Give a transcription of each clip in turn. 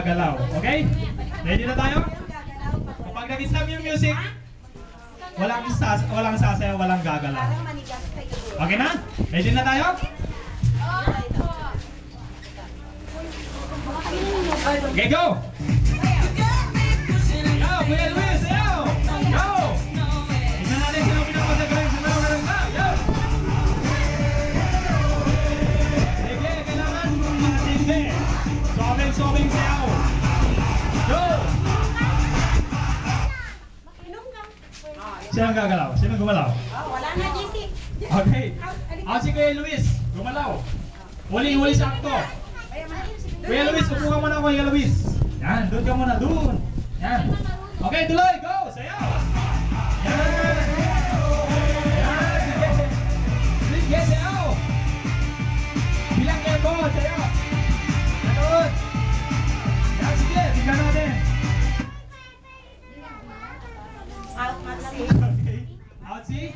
gagalaw. Okay? Ready na tayo? Kapag nag-stop yung music, walang sasayaw, walang gagalaw. Okay na? Ready na tayo? Okay, go! Go, Kuya Luis! Ayaw! Go! Tignan natin sino pinapasagaling sa marang na. Go! Sige, kailangan matindi. Sobing sayaw. Go! Sino gagalaw? Sino gumalaw? Wala na, JC. Okay. Si Kuya Luis, gumalaw. Huli sakto. Kuya Luis, upo ka muna, Kuya Luis. Yan, doon ka muna, doon. Yan. Okay, tuloy, go! Sayaw! Yan! Yan, sige. Sige, sayaw! Bilang tempo, sayaw! Ganun! Yan, sige, tingnan natin. Okay. Out si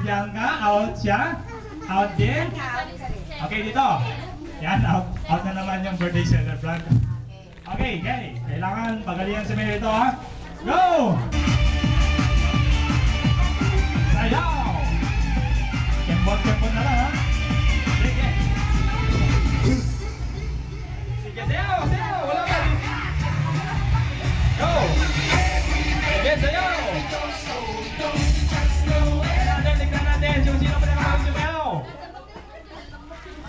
Bianca, out siya. Out din. Okay, dito. Yan, out na naman yung birthday celebrant. Okay. Kailangan pagalingan si Mayor ito, ha? Go! Sayaw! Kembot na lang, ha? Sige. Sige, sayaw! Wala ka. Go! Sige, sayaw! Tignan natin. Sino pa naman sumayaw?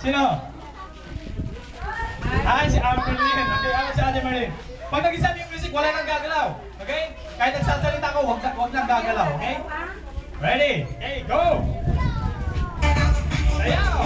Sino? Si Ate Marlene. Okay, si Ate Marlene. Pag nag-isa yung music, wala nang gagalaw. Okay? Kahit nagsasalita ko, wag nang gagalaw. Okay? Ready? Okay, go! Sayaw!